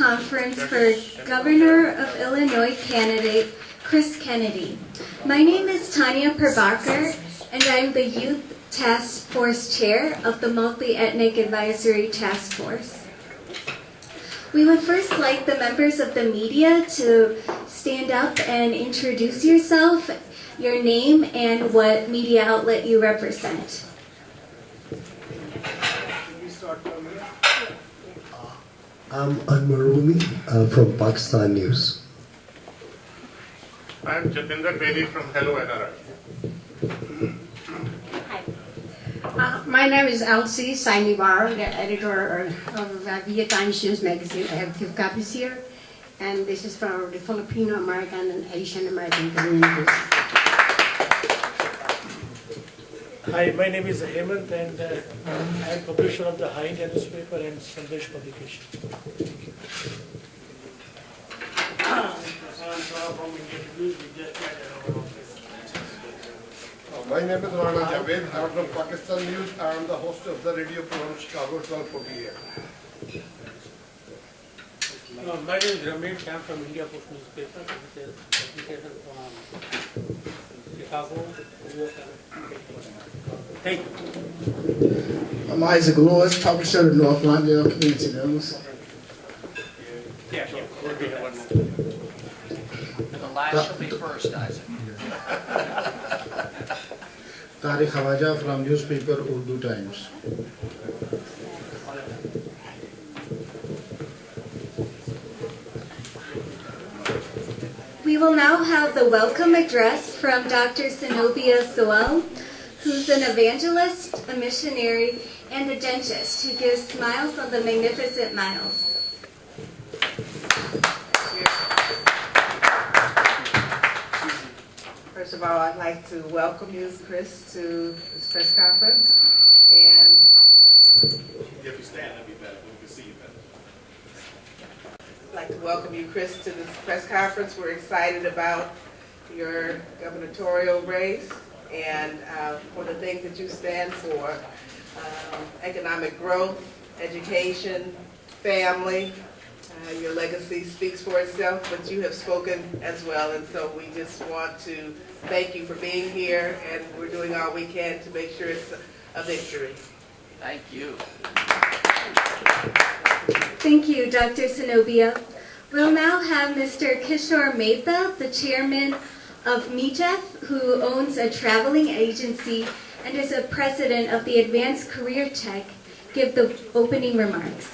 conference for Governor of Illinois candidate Chris Kennedy. My name is Vijay Prabhakar, and I'm the Youth Task Force Chair of the Multi-Ethnic Advisory Task Force. We would first like the members of the media to stand up and introduce yourself, your name, and what media outlet you represent. I'm Anmarumi from Pakistan News. I'm Jatinder Bedi from Hello NRI. My name is Elsie Sainivar, the editor of Vijay Times News magazine. I have 2 copies here, and this is for the Filipino American and Asian American communities. Hi, my name is Hemant, and I am publisher of the High India newspaper and Sandesh publication. My name is Rana Javed. I'm from Pakistan News. I am the host of the radio program Chicago 1248. My name is Ramesh. I'm from India Post newspaper, which is publication from Chicago. Thank you. I'm Isaac Lewis, publisher of North London Community News. Yeah, we'll be here one more. The last shall be first, Isaac. Tariq Khawaja from newspaper Urdu Times. We will now have the welcome address from Dr. Zenobia Sewell, who's an evangelist, a missionary, and a dentist who gives smiles on the magnificent miles. First of all, I'd like to welcome you, Chris, to this press conference. And If you stand, that'd be better. We can see you better. I'd like to welcome you, Chris, to this press conference. We're excited about your gubernatorial race and for the things that you stand for. Economic growth, education, family. Your legacy speaks for itself, but you have spoken as well, and so we just want to thank you for being here, and we're doing all we can to make sure it's a victory. Thank you. Thank you, Dr. Zenobia. We'll now have Mr. Kishore Mehta, the chairman of MEATF, who owns a traveling agency and is a president of the Advanced Career Tech, give the opening remarks.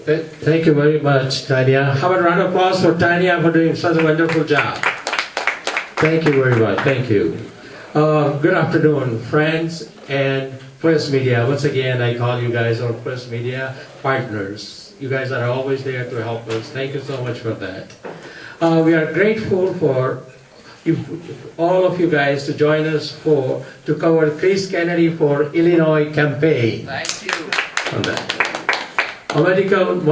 Thank you very much, Tanya. Have a round of applause for Tanya for doing such a wonderful job. Thank you very much. Thank you. Good afternoon, friends and press media. Once again, I call you guys our press media partners. You guys are always there to help us. Thank you so much for that. We are grateful for all of you guys to join us to cover Chris Kennedy for Illinois campaign. Thank you. On that. American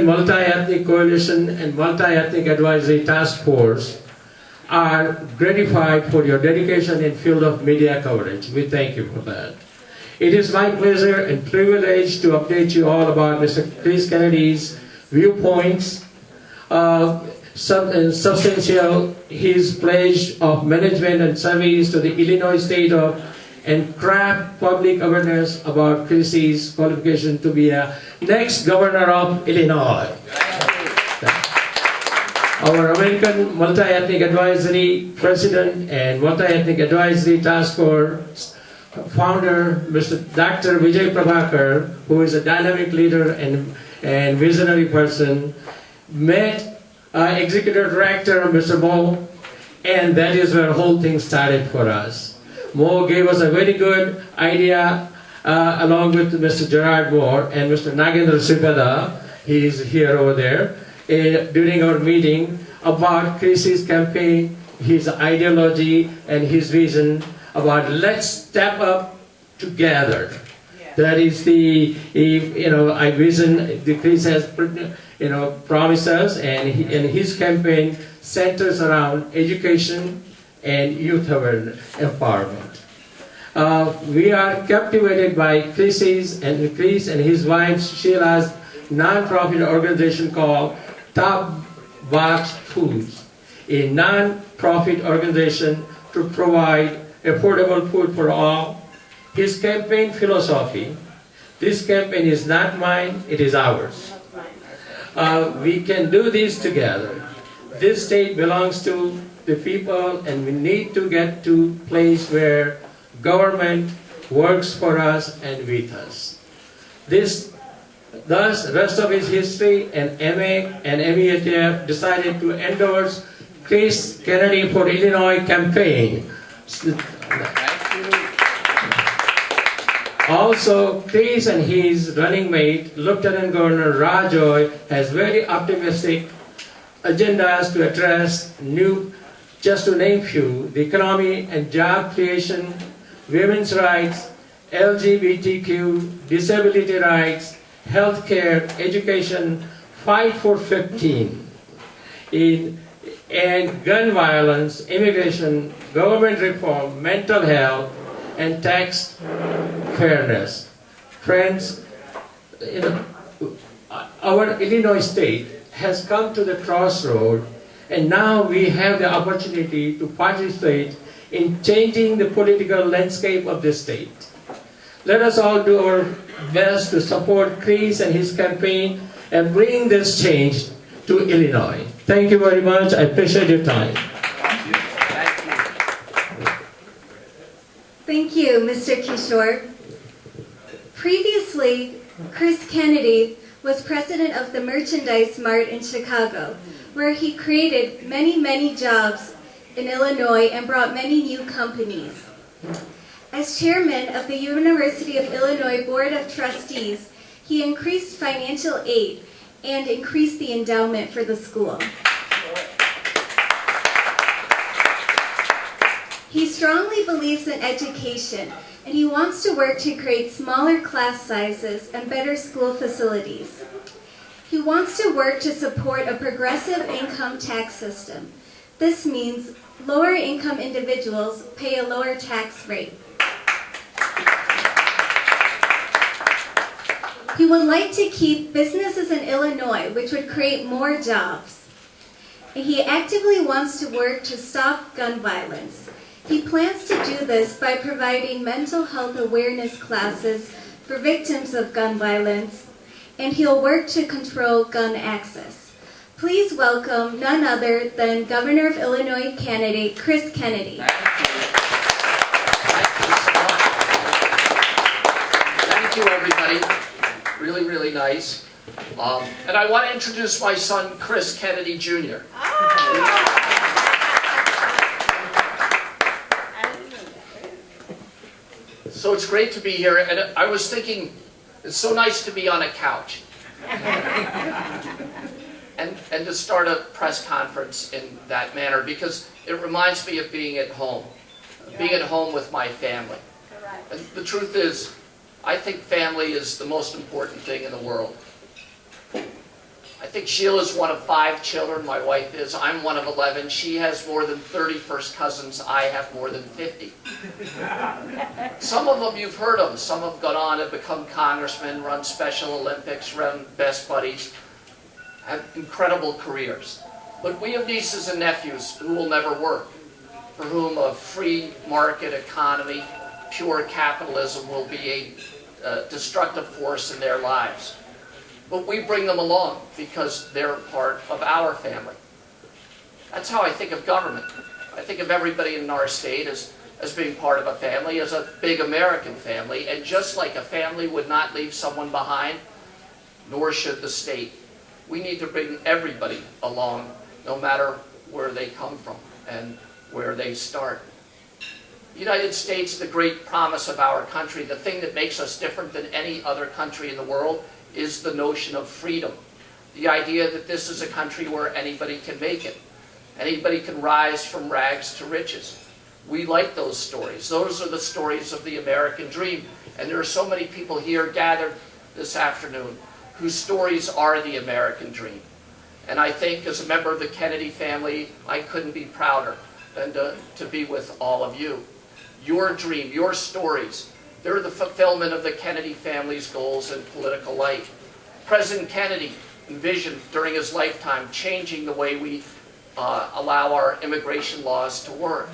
Multi-Ethnic Coalition and Multi-Ethnic Advisory Task Force are gratified for your dedication in field of media coverage. We thank you for that. It is my pleasure and privilege to update you all about Mr. Chris Kennedy's viewpoints, substantial his pledge of management and service to the Illinois state of and craft public awareness about Chris's qualification to be a next governor of Illinois. Our American Multi-Ethnic Advisory President and Multi-Ethnic Advisory Task Force founder, Mr. Dr. Vijay Prabhakar, who is a dynamic leader and visionary person, met Executive Director, Mr. Mo, and that is where the whole thing started for us. Mo gave us a very good idea along with Mr. Gerard Moore and Mr. Nagendra Sripada, he is here over there, during our meeting about Chris's campaign, his ideology and his vision about let's step up together. Yeah. That is the, I vision Chris has promised us, and his campaign centers around education and youth empowerment. We are captivated by Chris and his wife Sheila's non-profit organization called Top Box Foods, a non-profit organization to provide affordable food for all. His campaign philosophy: this campaign is not mine, it is ours. We can do this together. This state belongs to the people, and we need to get to a place where government works for us and with us. Thus, rest of his history, and MA and MEATF decided to endorse Chris Kennedy for Illinois campaign. Also, Chris and his running mate, Lieutenant Governor Rajoy, has very optimistic agendas to address just to name few, the economy and job creation, women's rights, LGBTQ, disability rights, healthcare, education, fight for 15, and gun violence, immigration, government reform, mental health, and tax fairness. Friends, our Illinois state has come to the crossroad, and now we have the opportunity to participate in changing the political landscape of the state. Let us all do our best to support Chris and his campaign and bring this change to Illinois. Thank you very much. I appreciate your time. Thank you, Mr. Kishore. Previously, Chris Kennedy was president of the Merchandise Mart in Chicago, where he created many, many jobs in Illinois and brought many new companies. As chairman of the University of Illinois Board of Trustees, he increased financial aid and increased the endowment for the school. He strongly believes in education, and he wants to work to create smaller class sizes and better school facilities. He wants to work to support a progressive income tax system. This means lower income individuals pay a lower tax rate. He would like to keep businesses in Illinois, which would create more jobs. And he actively wants to work to stop gun violence. He plans to do this by providing mental health awareness classes for victims of gun violence, and he'll work to control gun access. Please welcome none other than Governor of Illinois candidate Chris Kennedy. Thank you, everybody. Really, really nice. And I want to introduce my son, Chris Kennedy Jr. So it's great to be here, and I was thinking, it's so nice to be on a couch and to start a press conference in that manner, because it reminds me of being at home with my family. And the truth is, I think family is the most important thing in the world. I think Sheila's one of 5 children, my wife is. I'm one of 11. She has more than 30 first cousins. I have more than 50. Some of them you've heard of. Some have gone on to become congressmen, run Special Olympics, run Best Buddies, have incredible careers. But we have nieces and nephews who will never work, for whom a free market economy, pure capitalism will be a destructive force in their lives. But we bring them along because they're part of our family. That's how I think of government. I think of everybody in our state as being part of a family, as a big American family. And just like a family would not leave someone behind, nor should the state. We need to bring everybody along, no matter where they come from and where they start. The United States, the great promise of our country, the thing that makes us different than any other country in the world, is the notion of freedom. The idea that this is a country where anybody can make it. Anybody can rise from rags to riches. We like those stories. Those are the stories of the American dream. And there are so many people here gathered this afternoon whose stories are the American dream. And I think as a member of the Kennedy family, I couldn't be prouder than to be with all of you. your dream, your stories. They're the fulfillment of the Kennedy family's goals in political life. President Kennedy envisioned during his lifetime changing the way we allow our immigration laws to work.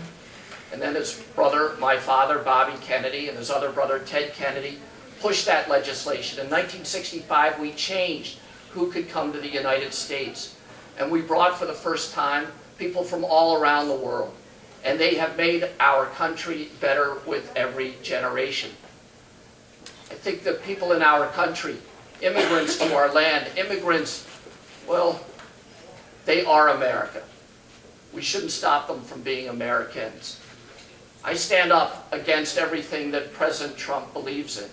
And then his brother, my father, Bobby Kennedy, and his other brother, Ted Kennedy, pushed that legislation. In 1965, we changed who could come to the United States. And we brought for the first time people from all around the world. And they have made our country better with every generation. I think the people in our country, immigrants to our land, immigrants, well, they are America. We shouldn't stop them from being Americans. I stand up against everything that President Trump believes in.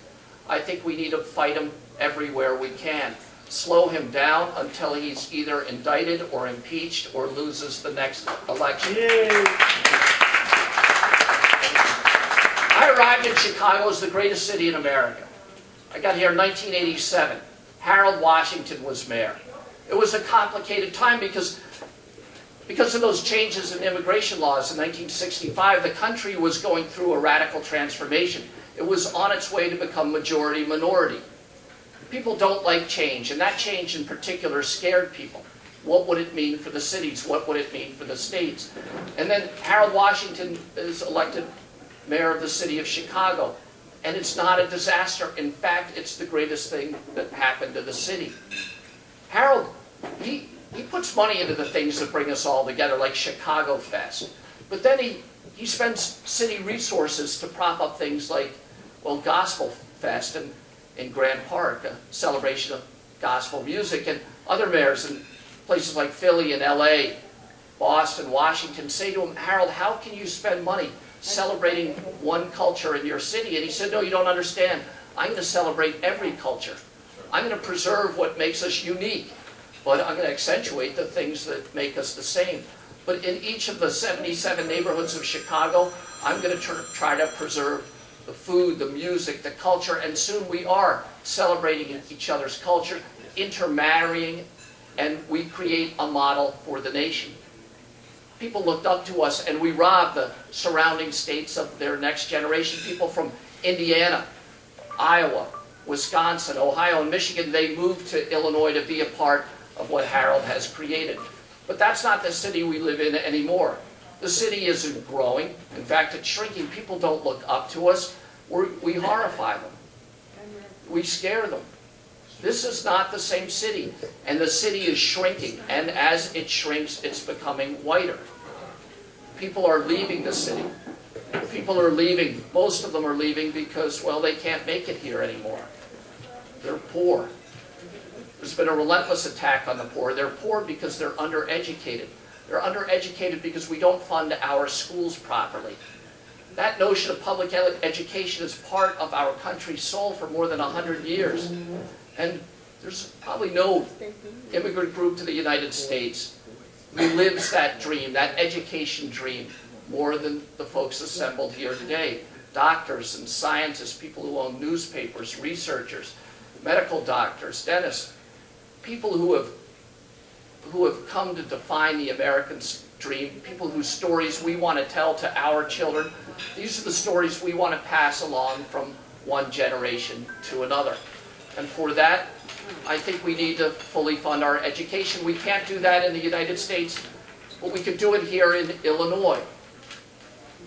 I think we need to fight him everywhere we can. Slow him down until he's either indicted or impeached or loses the next election. I arrived in Chicago as the greatest city in America. I got here in 1987. Harold Washington was mayor. It was a complicated time because of those changes in immigration laws in 1965, the country was going through a radical transformation. It was on its way to become majority-minority. People don't like change, and that change in particular scared people. What would it mean for the cities? What would it mean for the states? And then Harold Washington is elected mayor of the city of Chicago, and it's not a disaster. In fact, it's the greatest thing that happened to the city. Harold, he puts money into the things that bring us all together, like Chicago Fest. But then he spends city resources to prop up things like, well, Gospel Fest in Grant Park, a celebration of gospel music, and other mayors in places like Philly and LA, Boston, Washington say to him, Harold, how can you spend money celebrating one culture in your city? And he said, no, you don't understand. I'm going to celebrate every culture. I'm going to preserve what makes us unique, but I'm going to accentuate the things that make us the same. But in each of the 77 neighborhoods of Chicago, I'm going to try to preserve the food, the music, the culture, and soon we are celebrating each other's culture, intermarrying, and we create a model for the nation. People looked up to us, and we robbed the surrounding states of their next generation. People from Indiana, Iowa, Wisconsin, Ohio, and Michigan, they moved to Illinois to be a part of what Harold has created. But that's not the city we live in anymore. The city isn't growing. In fact, it's shrinking. People don't look up to us. We horrify them. We scare them. This is not the same city. And the city is shrinking. And as it shrinks, it's becoming whiter. People are leaving the city. People are leaving. Most of them are leaving because, well, they can't make it here anymore. They're poor. There's been a relentless attack on the poor. They're poor because they're undereducated. They're undereducated because we don't fund our schools properly. That notion of public education is part of our country's soul for more than 100 years. And there's probably no immigrant group to the United States who lives that dream, that education dream, more than the folks assembled here today. Doctors and scientists, people who own newspapers, researchers, medical doctors, dentists, people who have come to define the American dream, people whose stories we want to tell to our children. These are the stories we want to pass along from one generation to another. And for that, I think we need to fully fund our education. We can't do that in the United States, but we could do it here in Illinois.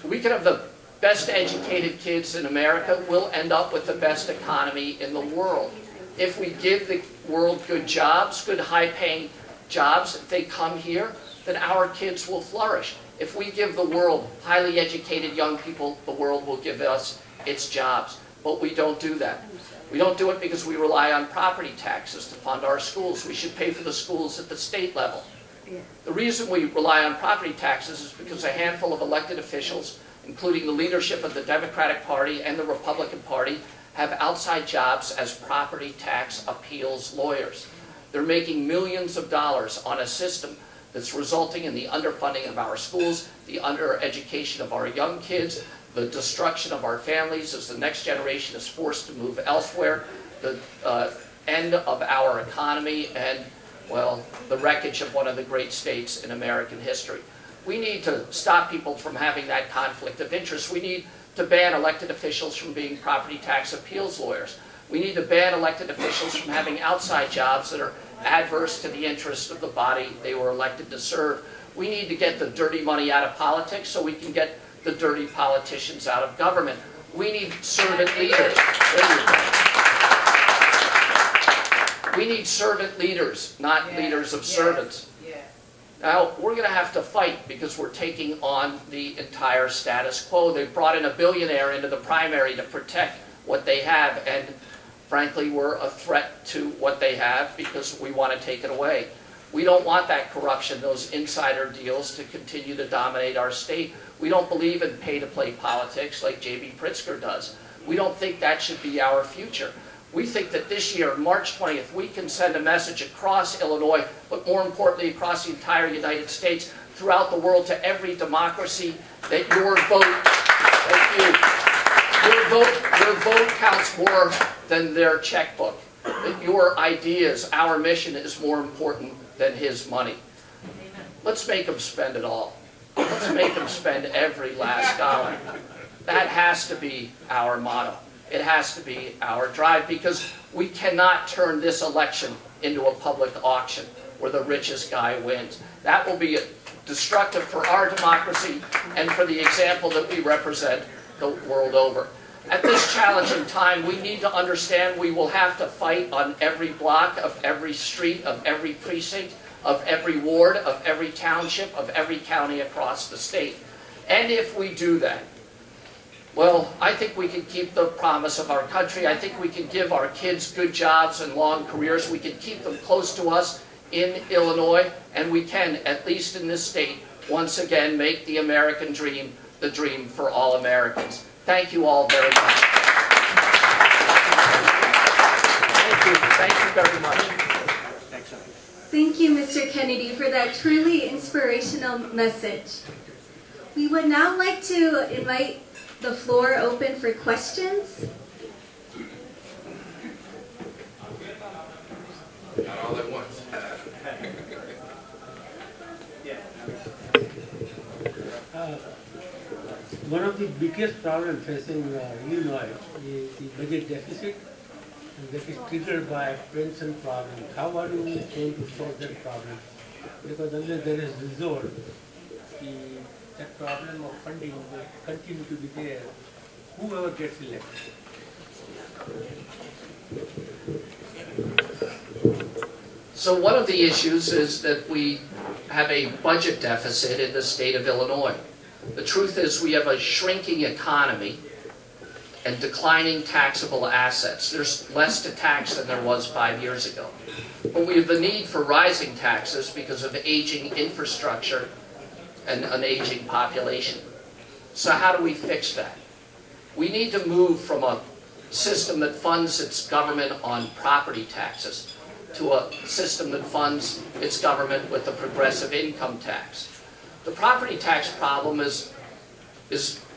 We could have the best educated kids in America. We'll end up with the best economy in the world. If we give the world good jobs, good high-paying jobs, if they come here, then our kids will flourish. If we give the world highly educated young people, the world will give us its jobs. But we don't do that. We don't do it because we rely on property taxes to fund our schools. We should pay for the schools at the state level. The reason we rely on property taxes is because a handful of elected officials, including the leadership of the Democratic Party and the Republican Party, have outside jobs as property tax appeals lawyers. They're making millions of dollars on a system that's resulting in the underfunding of our schools, the undereducation of our young kids, the destruction of our families as the next generation is forced to move elsewhere, the end of our economy, and, well, the wreckage of one of the great states in American history. We need to stop people from having that conflict of interest. We need to ban elected officials from being property tax appeals lawyers. We need to ban elected officials from having outside jobs that are adverse to the interests of the body they were elected to serve. We need to get the dirty money out of politics so we can get the dirty politicians out of government. We need servant leaders. We need servant leaders, not leaders of servants. Now, we're going to have to fight because we're taking on the entire status quo. They brought in a billionaire into the primary to protect what they have, and frankly, we're a threat to what they have because we want to take it away. We don't want that corruption, those insider deals to continue to dominate our state. We don't believe in pay-to-play politics like J.B. Pritzker does. We don't think that should be our future. We think that this year, March 20th, we can send a message across Illinois, but more importantly across the entire United States, throughout the world, to every democracy, that your vote, your vote counts more than their checkbook. That your ideas, our mission is more important than his money. Let's make them spend it all. Let's make them spend every last dollar. That has to be our motto. It has to be our drive, because we cannot turn this election into a public auction where the richest guy wins. That will be destructive for our democracy and for the example that we represent the world over. At this challenging time, we need to understand we will have to fight on every block of every street, of every precinct, of every ward, of every township, of every county across the state. And if we do that, well, I think we can keep the promise of our country. I think we can give our kids good jobs and long careers. We can keep them close to us in Illinois, and we can, at least in this state, once again make the American dream the dream for all Americans. Thank you all very much. Thank you very much. Thank you, Mr. Kennedy, for that truly inspirational message. We would now like to invite the floor open for questions. Not all at once. One of the biggest problems facing Illinois is the budget deficit, and that is triggered by pension problems. How are you going to solve that problem? Because unless there is resolve, that problem of funding will continue to be there, whoever gets elected. So one of the issues is that we have a budget deficit in the state of Illinois. The truth is we have a shrinking economy and declining taxable assets. There's less to tax than there was 5 years ago. But we have the need for rising taxes because of aging infrastructure and an aging population. So how do we fix that? We need to move from a system that funds its government on property taxes to a system that funds its government with the progressive income tax. The property tax problem is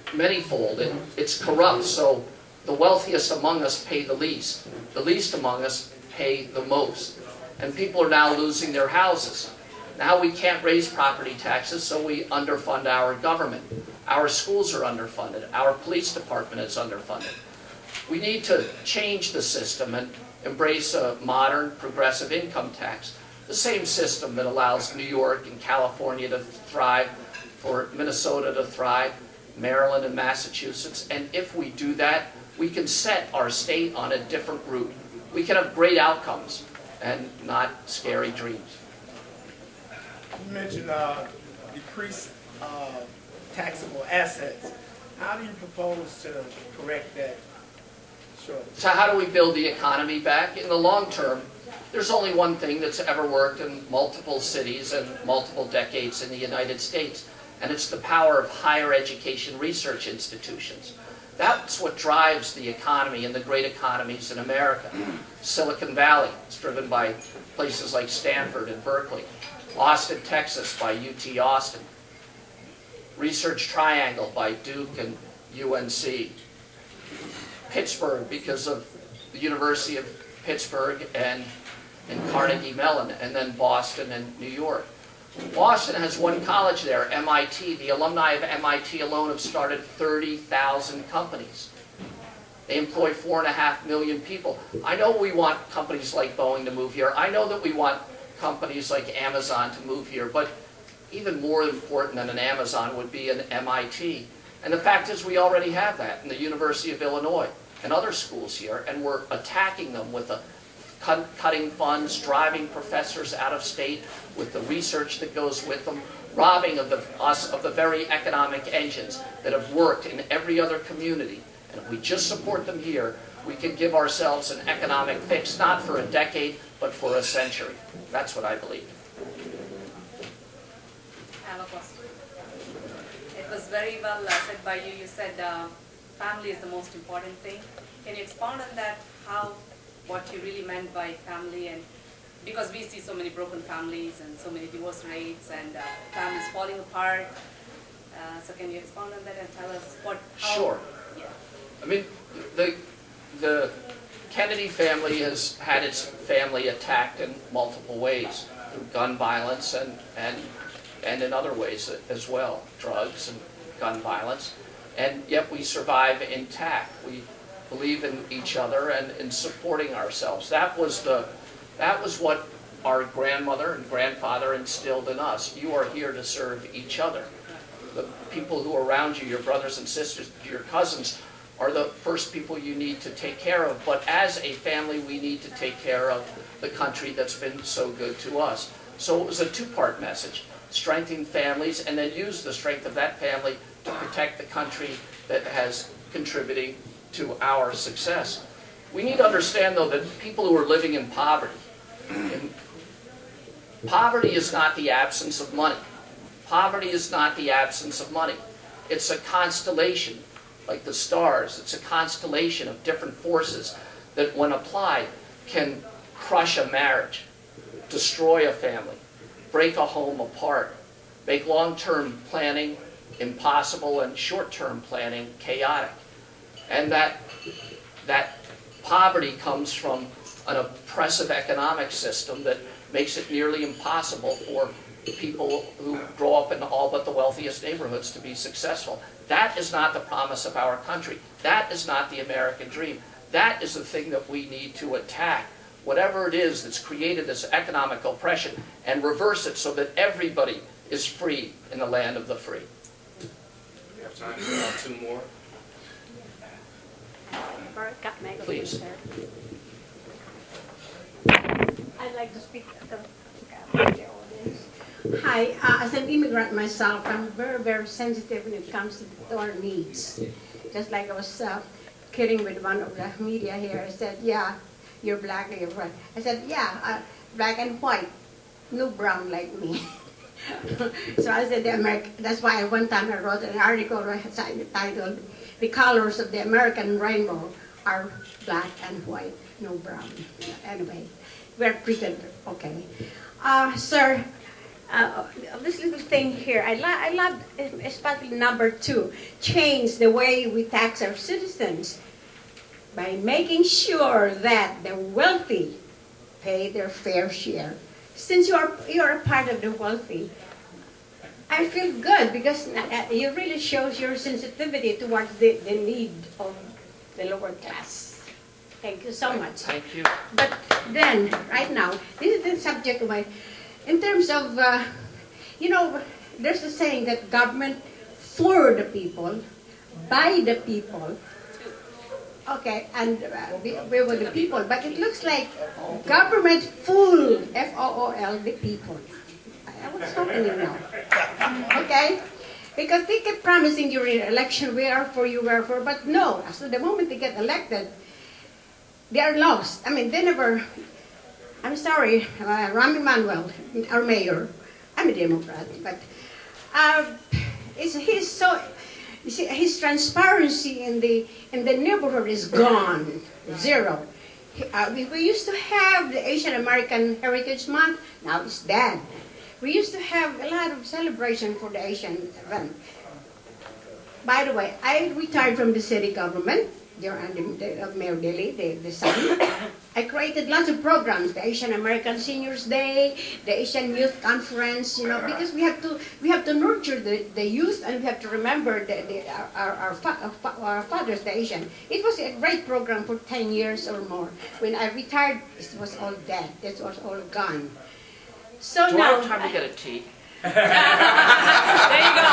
manyfold. It's corrupt, so the wealthiest among us pay the least. The least among us pay the most. And people are now losing their houses. Now we can't raise property taxes, so we underfund our government. Our schools are underfunded. Our police department is underfunded. We need to change the system and embrace a modern progressive income tax. The same system that allows New York and California to thrive, for Minnesota to thrive, Maryland and Massachusetts. And if we do that, we can set our state on a different route. We can have great outcomes and not scary dreams. You mentioned decreased taxable assets. How do you propose to correct that? Sure. So how do we build the economy back? In the long term, there's only one thing that's ever worked in multiple cities and multiple decades in the United States, and it's the power of higher education research institutions. That's what drives the economy and the great economies in America. Silicon Valley is driven by places like Stanford and Berkeley. Austin, Texas by UT Austin. Research Triangle by Duke and UNC. Pittsburgh because of the University of Pittsburgh and Carnegie Mellon, and then Boston and New York. Boston has one college there, MIT. The alumni of MIT alone have started 30,000 companies. They employ 4.5 million people. I know we want companies like Boeing to move here. I know that we want companies like Amazon to move here, but even more important than an Amazon would be an MIT. And the fact is we already have that in the University of Illinois and other schools here, and we're attacking them with the cutting funds, driving professors out of state with the research that goes with them, robbing us of the very economic engines that have worked in every other community. And if we just support them here, we can give ourselves an economic fix, not for a decade, but for a century. That's what I believe. I have a question. It was very well said by you. You said family is the most important thing. Can you expound on that, what you really meant by family? And because we see so many broken families and so many divorce rates and families falling apart. So can you expound on that and tell us how? Sure. Yeah. I mean, the Kennedy family has had its family attacked in multiple ways, through gun violence and in other ways as well, drugs and gun violence. And yet we survive intact. We believe in each other and in supporting ourselves. That was what our grandmother and grandfather instilled in us. You are here to serve each other. The people who are around you, your brothers and sisters, your cousins, are the first people you need to take care of. But as a family, we need to take care of the country that's been so good to us. So it was a two-part message. Strengthen families and then use the strength of that family to protect the country that has contributing to our success. We need to understand, though, that people who are living in poverty, poverty is not the absence of money. Poverty is not the absence of money. It's a constellation, like the stars. It's a constellation of different forces that, when applied, can crush a marriage, destroy a family, break a home apart, make long-term planning impossible and short-term planning chaotic. And that poverty comes from an oppressive economic system that makes it nearly impossible for people who grow up in all but the wealthiest neighborhoods to be successful. That is not the promise of our country. That is not the American dream. That is the thing that we need to attack. Whatever it is that's created this economic oppression, and reverse it so that everybody is free in the land of the free. We have time for about two more. Please. I'd like to speak to the audience. Hi, as an immigrant myself, I'm very, very sensitive when it comes to our needs. Just like I was kidding with one of the media here. I said, yeah, you're black and you're white. I said, yeah, black and white, no brown like me. So I said, that's why one time I wrote an article titled, "The colors of the American rainbow are black and white, no brown." Anyway, we're treated okay. Sir, this little thing here, I love especially number 2, change the way we tax our citizens by making sure that the wealthy pay their fair share. Since you're a part of the wealthy, I feel good because it really shows your sensitivity towards the need of the lower class. Thank you so much. Thank you. But then, right now, this is the subject of in terms of, there's a saying that government for the people, by the people. Okay, and we were the people, but it looks like government fool, F-O-O-L, the people. What's happening now? Okay? Because they keep promising during election, we are for you, we are for, but no, so the moment they get elected, they are lost. I mean, they never, I'm sorry, Rami Manuel, our mayor, I'm a Democrat, but he's so, you see, his transparency in the neighborhood is gone, zero. We used to have the Asian American Heritage Month, now it's dead. We used to have a lot of celebration for the Asian event. By the way, I retired from the city government, Mayor Daley, the son, I created lots of programs, the Asian American Seniors Day, the Asian Youth Conference, you know, because we have to nurture the youth, and we have to remember our fathers, the Asian. It was a great program for 10 years or more. When I retired, it was all dead. It was all gone. So Do I now, have time to get a tea? There you go.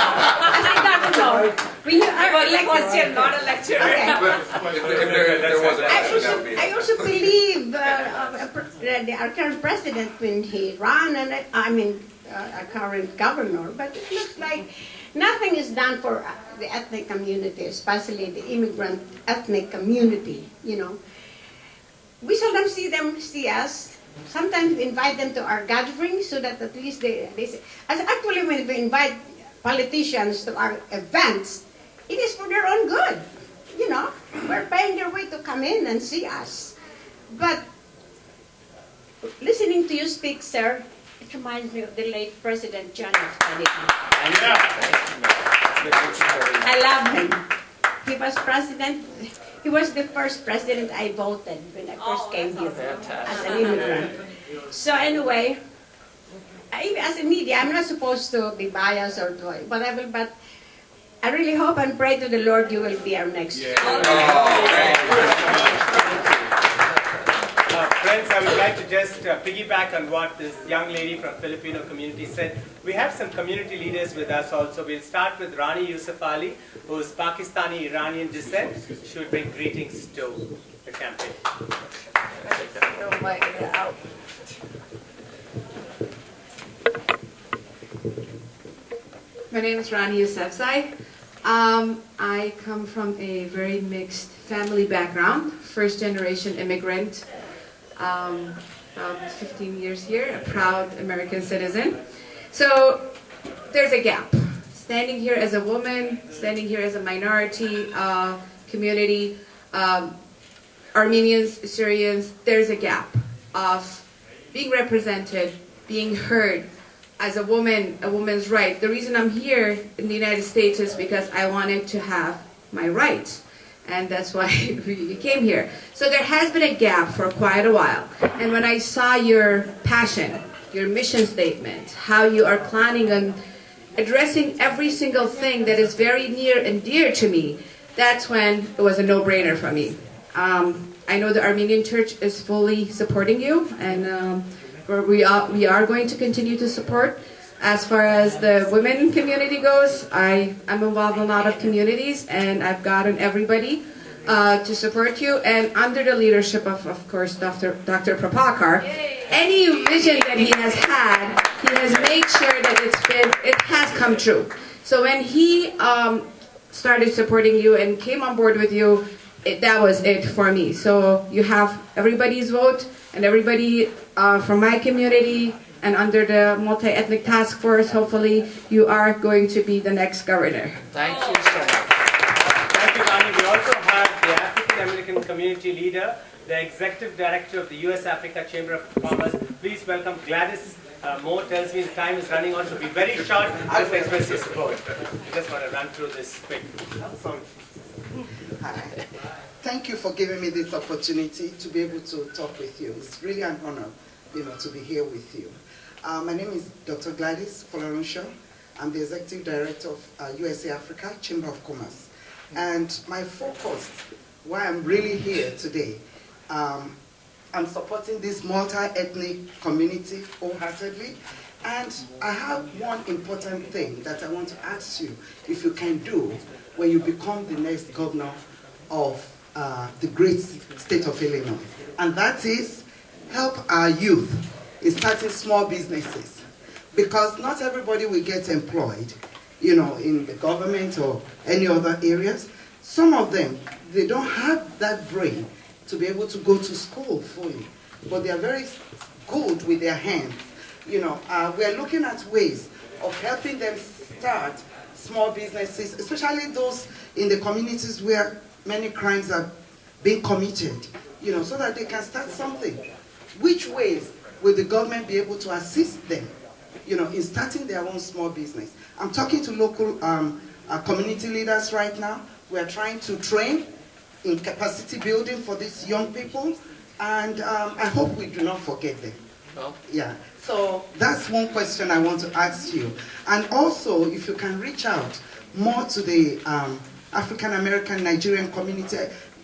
I don't know. When you are Well, elected, question, not a lecture. okay. If there was an answer, that would be. I also believe our current president, when he ran, and our current governor, but it looks like nothing is done for the ethnic community, especially the immigrant ethnic community, you know. We seldom see us. Sometimes we invite them to our gatherings so that at least they say, actually when we invite politicians to our events, it is for their own good. You know, we're paying their way to come in and see us. But listening to you speak, sir, it reminds me of the late President John F. Kennedy. I love him. He was president. He was the first president I voted when I first came here as an immigrant. So anyway, as a media, I'm not supposed to be biased or whatever, but I really hope and pray to the Lord you will be our next. Friends, I would like to just piggyback on what this young lady from Filipino community said. We have some community leaders with us also. We'll start with Rani Yusuf Ali, who is Pakistani-Iranian descent. She will bring greetings to the campaign. My name is Rani Yousefzai. I come from a very mixed family background, first generation immigrant, about 15 years here, a proud American citizen. So there's a gap. Standing here as a woman, standing here as a minority community, Armenians, Syrians, there's a gap of being represented, being heard as a woman, a woman's right. The reason I'm here in the United States is because I wanted to have my rights. And that's why we came here. So there has been a gap for quite a while. And when I saw your passion, your mission statement, how you are planning on addressing every single thing that is very near and dear to me, that's when it was a no-brainer for me. I know the Armenian Church is fully supporting you, and we are going to continue to support. As far as the women community goes, I'm involved in a lot of communities, and I've gotten everybody to support you. And under the leadership of course, Dr. Prabhakar, any vision that he has had, he has made sure that it has come true. So when he started supporting you and came on board with you, that was it for me. So you have everybody's vote, and everybody from my community, and under the multi-ethnic task force, hopefully you are going to be the next governor. Thank you so much. Thank you, Rani. We also have the African American community leader, the executive director of the U.S. Africa Chamber of Commerce. Please welcome Gladys Moore. Tells me the time is running on, so be very short. Just express your support. I just want to run through this quick. Hi. Thank you for giving me this opportunity to be able to talk with you. It's really an honor, to be here with you. My name is Dr. Gladys Folarunsho. I'm the Executive Director of USA Africa Chamber of Commerce. And my focus, why I'm really here today, I'm supporting this multi-ethnic community wholeheartedly. And I have one important thing that I want to ask you if you can do when you become the next governor of the great state of Illinois. And that is help our youth in starting small businesses. Because not everybody will get employed, in the government or any other areas. Some of them, they don't have that brain to be able to go to school fully. But they are very good with their hands. We are looking at ways of helping them start small businesses, especially those in the communities where many crimes are being committed, so that they can start something. Which ways will the government be able to assist them, in starting their own small business? I'm talking to local community leaders right now. We are trying to train in capacity building for these young people, And I hope we do not forget them. No? Yeah, so that's one question I want to ask you. And also, if you can reach out more to the African American Nigerian community,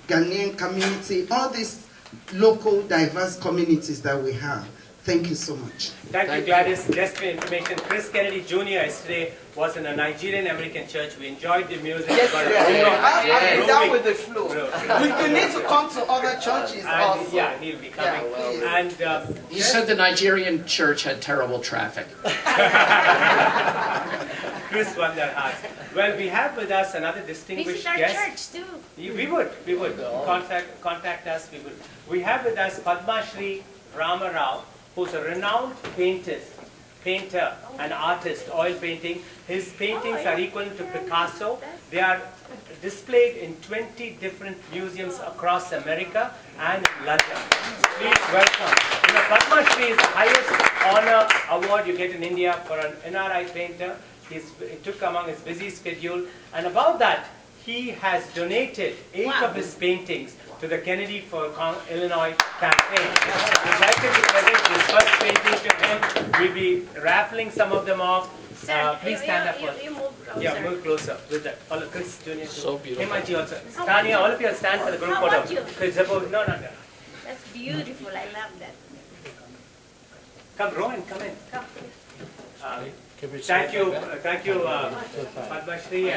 Ghanaian community, all these local diverse communities that we have. Thank you so much. Thank you, Gladys. Just for information, Chris Kennedy Jr. yesterday was in a Nigerian American church. We enjoyed the music. Yes, I've been down with the flu. We need to come to other churches also. Yeah, he'll be coming. Yeah, He said the Nigerian church had terrible traffic. Chris won that heart. Well, we have with us another distinguished Visit our guest. church too. We would. Contact us. We have with us Padma Shri Rama Rao, who's a renowned painter and artist, oil painting. His paintings are equal to Picasso. They are displayed in 20 different museums across America and London. Please welcome. Padma Shri is the highest honor award you get in India for an NRI painter. He took among his busy schedule, and about that, he has donated 8 of his paintings to the Kennedy for Illinois campaign. We'd like to present his first painting to him. We'll be raffling some of them off. Please stand up. Yeah, move closer with that. All of Chris Jr. So beautiful. Hemaji also. Tanya, all of you stand for the group photo. No. That's beautiful. I love that. Come, Rohan, come in. Thank you, Padma Shri.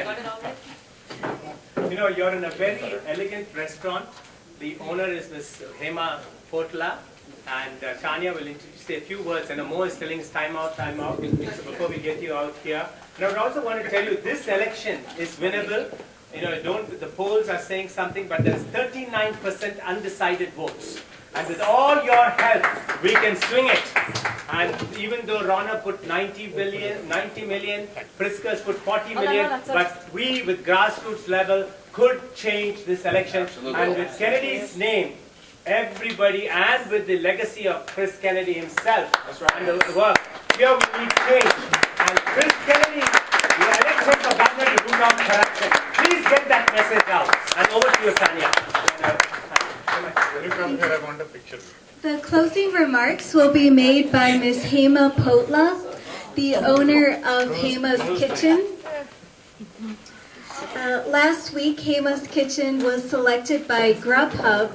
You're in a very elegant restaurant. The owner is Ms. Hema Potla, and Tanya will say a few words. And Mo is telling us time out. So before we get you out here, and I would also want to tell you this election is winnable. The polls are saying something, but there's 39% undecided votes. And with all your help, we can swing it. And even though Rana put 90 million, Pritzker's put 40 million, but we with grassroots level could change this election. Absolutely. And with Kennedy's name, everybody, and with the legacy of Chris Kennedy himself, and the work, here we need change. And Chris Kennedy, the election for governor to root out corruption. Please get that message out. And over to you, Tanya. When you come here, I want a picture. The closing remarks will be made by Ms. Hema Potla, the owner of Hema's Kitchen. Last week, Hema's Kitchen was selected by Grubhub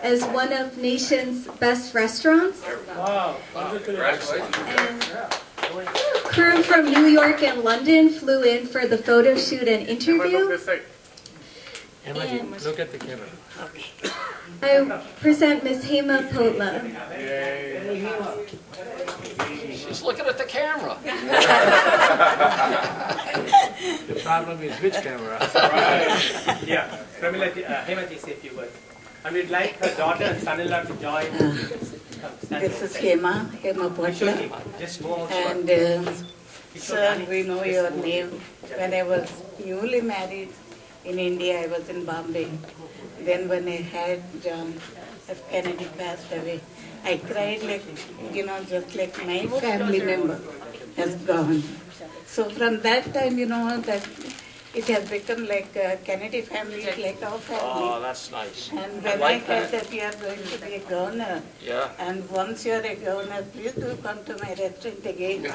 as one of nation's best restaurants. Wow. And crew from New York and London flew in for the photo shoot and interview. And Look at the camera. I present Ms. Hema Potla. She's looking at the camera. The problem is which camera? Yeah. Hemaji, say a few words. And we'd like her daughter and son-in-law to join. This is Hema Potla. Just move. And sir, we know your name. When I was newly married in India, I was in Bombay. Then when I had John F. Kennedy passed away, I cried like, just like my family member has gone. So from that time, that it has become like a Kennedy family, like our family. Oh, that's nice. And when I heard that you are going to be a governor, Yeah. and once you are a governor, please do come to my restaurant again.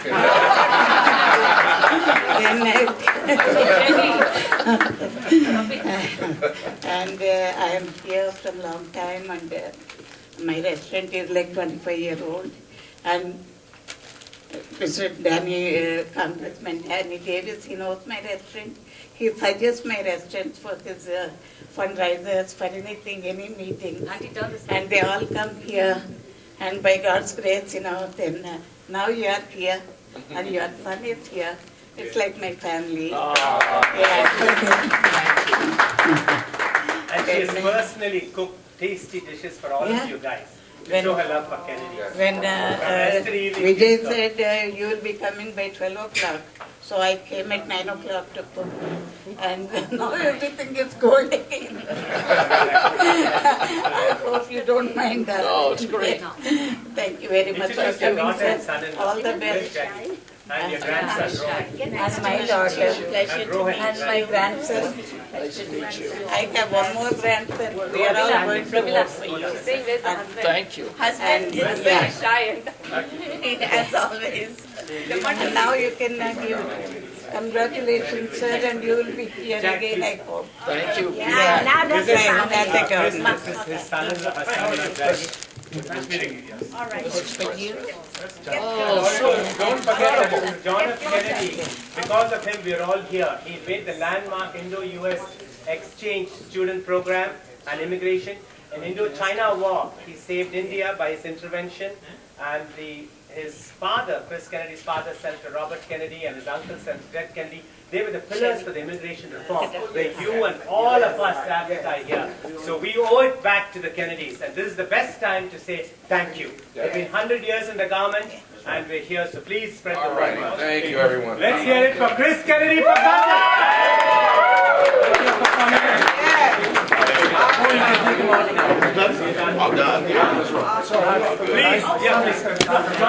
And I am here from a long time, and my restaurant is like 25-year-old. And Mr. Congressman Danny Davis, he knows my restaurant. He suggests my restaurant for his fundraisers, for anything, any meeting. And they all come here. And by God's grace, then now you are here, and your son is here. It's like my family. And she has personally cooked tasty dishes for all of you guys. Show her love for Kennedy. When Vijay said you will be coming by 12 o'clock, so I came at 9 o'clock to cook. And now everything is cold again. I hope you don't mind that. No, it's great. Thank you very much for Introduce your coming, daughter and sir. son-in-law. All the best. And your grandson, Rohan. And my daughter. And Rohan. And my grandson. I have one more grandson. We are all going to vote for you. Saying there's a husband. Thank you. Husband is And, very yeah. shy and As always. And now you can give congratulations, sir, and you will be here again, I hope. Thank you. Yeah, now This that's is my This government. is his son-in-law, Daddy. all right. For you. Don't forget about John F. Kennedy. Because of him, we're all here. He made the landmark Indo-US exchange student program and immigration. In Indo-China war, he saved India by his intervention, and his father, Chris Kennedy's father, Senator Robert Kennedy, and his uncle, Senator Ted Kennedy, they were the pillars for the immigration reform, where you and all of us Africans are here. So we owe it back to the Kennedys, and this is the best time to say thank you. It's been 100 years in the government, and we're here, so please spread the word. Thank you, everyone. Let's hear it for Chris Kennedy for I'm done. Please, yeah, please.